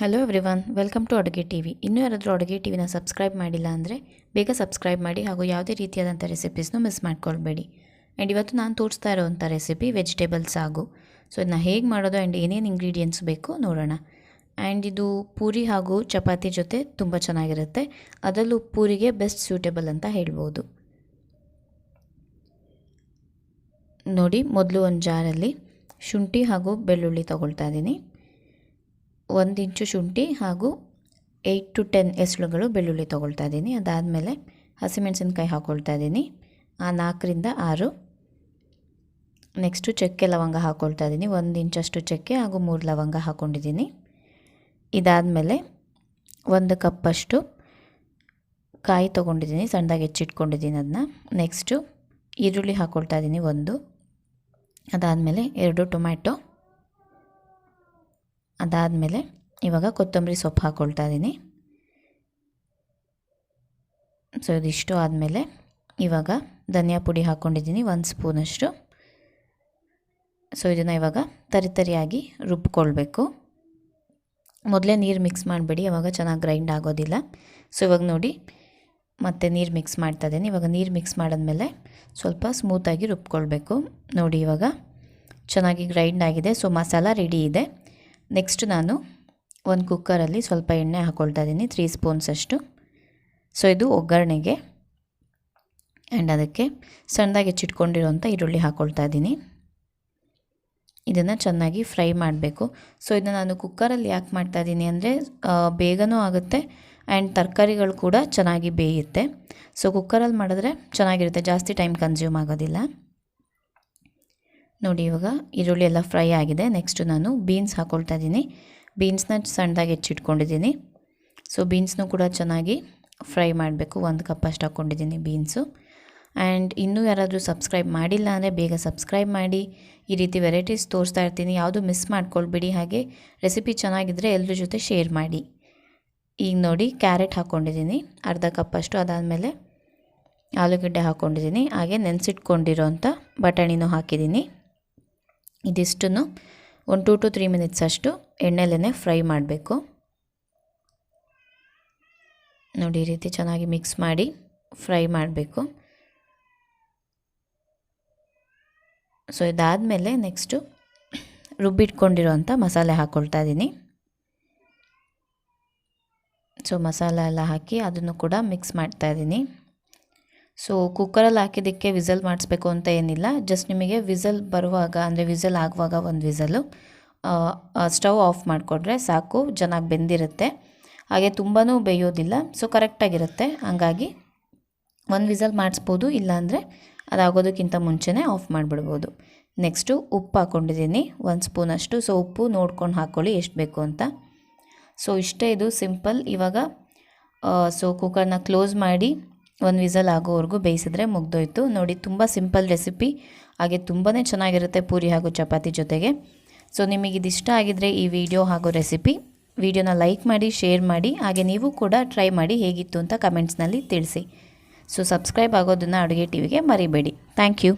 Hello everyone, welcome to ಅಡುಗೆ TV. ಇನ್ನೂ ಯಾರಾದರೂ ಅಡುಗೆ ಟಿವಿನ ಸಬ್ಸ್ಕ್ರೈಬ್ ಮಾಡಿಲ್ಲ ಅಂದರೆ ಬೇಗ ಸಬ್ಸ್ಕ್ರೈಬ್ ಮಾಡಿ ಹಾಗೂ ಯಾವುದೇ ರೀತಿಯಾದಂಥ ರೆಸಿಪೀಸ್ನೂ ಮಿಸ್ ಮಾಡ್ಕೊಳ್ಬೇಡಿ. ಆ್ಯಂಡ್ ಇವತ್ತು ನಾನು ತೋರಿಸ್ತಾ ಇರೋವಂಥ ರೆಸಿಪಿ ವೆಜಿಟೇಬಲ್ ಸಾಗು. ಸೊ ಇದನ್ನ ಹೇಗೆ ಮಾಡೋದು ಆ್ಯಂಡ್ ಏನೇನು ಇಂಗ್ರೀಡಿಯೆಂಟ್ಸ್ ಬೇಕು ನೋಡೋಣ. ಆ್ಯಂಡ್ ಇದು ಪೂರಿ ಹಾಗೂ ಚಪಾತಿ ಜೊತೆ ತುಂಬ ಚೆನ್ನಾಗಿರುತ್ತೆ. ಅದರಲ್ಲೂ ಪೂರಿಗೆ ಬೆಸ್ಟ್ ಸೂಟೇಬಲ್ ಅಂತ ಹೇಳ್ಬೋದು. ನೋಡಿ, ಮೊದಲು ಒಂದು ಜಾರಲ್ಲಿ ಶುಂಠಿ ಹಾಗೂ ಬೆಳ್ಳುಳ್ಳಿ ತೊಗೊಳ್ತಾ ಇದ್ದೀನಿ. 1 ಇಂಚು ಶುಂಠಿ ಹಾಗೂ 8 to 10 ಎಸಳುಗಳು ಬೆಳ್ಳುಳ್ಳಿ ತೊಗೊಳ್ತಾ ಇದ್ದೀನಿ. ಅದಾದಮೇಲೆ ಹಸಿಮೆಣಸಿನ್ಕಾಯಿ ಹಾಕ್ಕೊಳ್ತಾ ಇದ್ದೀನಿ, 4ರಿಂದ 6. ನೆಕ್ಸ್ಟು ಚಕ್ಕೆ ಲವಂಗ ಹಾಕ್ಕೊಳ್ತಾ ಇದ್ದೀನಿ, 1 ಇಂಚಷ್ಟು ಚಕ್ಕೆ ಹಾಗೂ 3 ಲವಂಗ ಹಾಕ್ಕೊಂಡಿದ್ದೀನಿ. ಇದಾದಮೇಲೆ 1 ಕಪ್ಪಷ್ಟು ಕಾಯಿ ತೊಗೊಂಡಿದ್ದೀನಿ, ಸಣ್ಣದಾಗಿ ಹೆಚ್ಚಿಟ್ಕೊಂಡಿದ್ದೀನಿ ಅದನ್ನ. ನೆಕ್ಸ್ಟು ಈರುಳ್ಳಿ ಹಾಕ್ಕೊಳ್ತಾ ಇದ್ದೀನಿ 1. ಅದಾದಮೇಲೆ 2 ಟೊಮ್ಯಾಟೊ. ಅದಾದಮೇಲೆ ಇವಾಗ ಕೊತ್ತಂಬರಿ ಸೊಪ್ಪು ಹಾಕ್ಕೊಳ್ತಾ ಇದ್ದೀನಿ. ಸೊ ಇದಿಷ್ಟು ಆದಮೇಲೆ ಇವಾಗ ಧನಿಯಾ ಪುಡಿ ಹಾಕ್ಕೊಂಡಿದ್ದೀನಿ 1 ಸ್ಪೂನಷ್ಟು. ಸೊ ಇದನ್ನು ಇವಾಗ ತರಿಯಾಗಿ ರುಬ್ಕೊಳ್ಬೇಕು. ಮೊದಲೇ ನೀರು ಮಿಕ್ಸ್ ಮಾಡಬೇಡಿ, ಆವಾಗ ಚೆನ್ನಾಗಿ ಗ್ರೈಂಡ್ ಆಗೋದಿಲ್ಲ. ಸೊ ಇವಾಗ ನೋಡಿ, ಮತ್ತೆ ನೀರು ಮಿಕ್ಸ್ ಮಾಡ್ತಾ ಇದ್ದೀನಿ. ಇವಾಗ ನೀರು ಮಿಕ್ಸ್ ಮಾಡಿದ್ಮೇಲೆ ಸ್ವಲ್ಪ ಸ್ಮೂತಾಗಿ ರುಬ್ಕೊಳ್ಬೇಕು. ನೋಡಿ, ಇವಾಗ ಚೆನ್ನಾಗಿ ಗ್ರೈಂಡ್ ಆಗಿದೆ. ಸೊ ಮಸಾಲ ರೆಡಿ ಇದೆ. ನೆಕ್ಸ್ಟ್ ನಾನು ಒಂದು ಕುಕ್ಕರಲ್ಲಿ ಸ್ವಲ್ಪ ಎಣ್ಣೆ ಹಾಕ್ಕೊಳ್ತಾ ಇದ್ದೀನಿ, 3 ಸ್ಪೂನ್ಸಷ್ಟು. ಸೊ ಇದು ಒಗ್ಗರಣೆಗೆ. ಆ್ಯಂಡ್ ಅದಕ್ಕೆ ಸಣ್ಣದಾಗಿ ಹೆಚ್ಚಿಟ್ಕೊಂಡಿರೋಂಥ ಈರುಳ್ಳಿ ಹಾಕ್ಕೊಳ್ತಾ ಇದ್ದೀನಿ. ಇದನ್ನು ಚೆನ್ನಾಗಿ ಫ್ರೈ ಮಾಡಬೇಕು. ಸೊ ಇದನ್ನು ನಾನು ಕುಕ್ಕರಲ್ಲಿ ಯಾಕೆ ಮಾಡ್ತಾಯಿದ್ದೀನಿ ಅಂದರೆ ಬೇಗನೂ ಆಗುತ್ತೆ ಆ್ಯಂಡ್ ತರಕಾರಿಗಳು ಕೂಡ ಚೆನ್ನಾಗಿ ಬೇಯುತ್ತೆ. ಸೊ ಕುಕ್ಕರಲ್ಲಿ ಮಾಡಿದ್ರೆ ಚೆನ್ನಾಗಿರುತ್ತೆ, ಜಾಸ್ತಿ ಟೈಮ್ ಕನ್ಸ್ಯೂಮ್ ಆಗೋದಿಲ್ಲ. ನೋಡಿ, ಇವಾಗ ಈರುಳ್ಳಿ ಎಲ್ಲ ಫ್ರೈ ಆಗಿದೆ. ನೆಕ್ಸ್ಟು ನಾನು ಬೀನ್ಸ್ ಹಾಕ್ಕೊಳ್ತಾ ಇದ್ದೀನಿ. ಬೀನ್ಸ್ನ ಸಣ್ಣದಾಗಿ ಹೆಚ್ಚಿಟ್ಕೊಂಡಿದ್ದೀನಿ. ಸೊ ಬೀನ್ಸ್ನೂ ಕೂಡ ಚೆನ್ನಾಗಿ ಫ್ರೈ ಮಾಡಬೇಕು. 1 ಕಪ್ ಅಷ್ಟು ಹಾಕ್ಕೊಂಡಿದ್ದೀನಿ ಬೀನ್ಸು. ಆ್ಯಂಡ್ ಇನ್ನೂ ಯಾರಾದರೂ ಸಬ್ಸ್ಕ್ರೈಬ್ ಮಾಡಿಲ್ಲ ಅಂದರೆ ಬೇಗ ಸಬ್ಸ್ಕ್ರೈಬ್ ಮಾಡಿ. ಈ ರೀತಿ ವೆರೈಟೀಸ್ ತೋರಿಸ್ತಾ ಇರ್ತೀನಿ, ಯಾವುದು ಮಿಸ್ ಮಾಡ್ಕೊಳ್ಬೇಡಿ. ಹಾಗೆ ರೆಸಿಪಿ ಚೆನ್ನಾಗಿದ್ದರೆ ಎಲ್ಲರ ಜೊತೆ ಶೇರ್ ಮಾಡಿ. ಈಗ ನೋಡಿ, ಕ್ಯಾರೆಟ್ ಹಾಕ್ಕೊಂಡಿದ್ದೀನಿ 1/2 ಕಪ್ ಅಷ್ಟು. ಅದಾದಮೇಲೆ ಆಲೂಗಡ್ಡೆ ಹಾಕ್ಕೊಂಡಿದ್ದೀನಿ. ಹಾಗೆ ನೆನೆಸಿಟ್ಕೊಂಡಿರೋಂಥ ಬಟಾಣಿನೂ ಹಾಕಿದ್ದೀನಿ. ಇದಿಷ್ಟನ್ನು 1 2 to 3 ಮಿನಿಟ್ಸ್ ಅಷ್ಟು ಎಣ್ಣೆಲೇ ಫ್ರೈ ಮಾಡಬೇಕು. ನೋಡಿ, ಈ ರೀತಿ ಚೆನ್ನಾಗಿ ಮಿಕ್ಸ್ ಮಾಡಿ ಫ್ರೈ ಮಾಡಬೇಕು. ಸೊ ಇದಾದಮೇಲೆ ನೆಕ್ಸ್ಟು ರುಬ್ಬಿಟ್ಕೊಂಡಿರೋಂಥ ಮಸಾಲೆ ಹಾಕ್ಕೊಳ್ತಾ ಇದ್ದೀನಿ. ಸೊ ಮಸಾಲ ಎಲ್ಲ ಹಾಕಿ ಅದನ್ನು ಕೂಡ ಮಿಕ್ಸ್ ಮಾಡ್ತಾಯಿದ್ದೀನಿ. ಸೊ ಕುಕ್ಕರಲ್ಲಿ ಹಾಕಿದ್ದಕ್ಕೆ ವಿಸಲ್ ಮಾಡಿಸ್ಬೇಕು ಅಂತ ಏನಿಲ್ಲ. ಜಸ್ಟ್ ನಿಮಗೆ ವಿಸಲ್ ಬರುವಾಗ, ಅಂದರೆ ವಿಸಲ್ ಆಗುವಾಗ 1 ವಿಸಲು ಸ್ಟವ್ ಆಫ್ ಮಾಡಿಕೊಡ್ರೆ ಸಾಕು, ಚೆನ್ನಾಗಿ ಬೆಂದಿರುತ್ತೆ. ಹಾಗೆ ತುಂಬಾ ಬೇಯೋದಿಲ್ಲ. ಸೊ ಕರೆಕ್ಟಾಗಿರುತ್ತೆ. ಹಂಗಾಗಿ 1 ವಿಸಲ್ ಮಾಡಿಸ್ಬೋದು, ಇಲ್ಲಾಂದರೆ ಅದಾಗೋದಕ್ಕಿಂತ ಮುಂಚೆನೇ ಆಫ್ ಮಾಡಿಬಿಡ್ಬೋದು. ನೆಕ್ಸ್ಟು ಉಪ್ಪು ಹಾಕ್ಕೊಂಡಿದ್ದೀನಿ 1 ಸ್ಪೂನಷ್ಟು. ಸೊ ಉಪ್ಪು ನೋಡ್ಕೊಂಡು ಹಾಕ್ಕೊಳ್ಳಿ ಎಷ್ಟು ಬೇಕು ಅಂತ. ಸೊ ಇಷ್ಟೇ, ಇದು ಸಿಂಪಲ್. ಇವಾಗ ಸೊ ಕುಕ್ಕರ್ನ ಕ್ಲೋಸ್ ಮಾಡಿ 1 ವಿಸಲ್ ಆಗೋವರೆಗೂ ಬೇಯಿಸಿದ್ರೆ ಮುಗ್ದೋಯ್ತು. ನೋಡಿ, ತುಂಬ ಸಿಂಪಲ್ ರೆಸಿಪಿ, ಹಾಗೆ ತುಂಬಾ ಚೆನ್ನಾಗಿರುತ್ತೆ ಪೂರಿ ಹಾಗೂ ಚಪಾತಿ ಜೊತೆಗೆ. ಸೊ ನಿಮಗಿದಿಷ್ಟ ಆಗಿದ್ದರೆ ಈ ವಿಡಿಯೋ ಹಾಗೂ ರೆಸಿಪಿ ವಿಡಿಯೋನ ಲೈಕ್ ಮಾಡಿ, ಶೇರ್ ಮಾಡಿ. ಹಾಗೆ ನೀವು ಕೂಡ ಟ್ರೈ ಮಾಡಿ ಹೇಗಿತ್ತು ಅಂತ ಕಮೆಂಟ್ಸ್ನಲ್ಲಿ ತಿಳಿಸಿ. ಸೊ ಸಬ್ಸ್ಕ್ರೈಬ್ ಆಗೋದನ್ನು ಅಡುಗೆ ಟಿವಿಗೆ ಮರಿಬೇಡಿ. Thank you.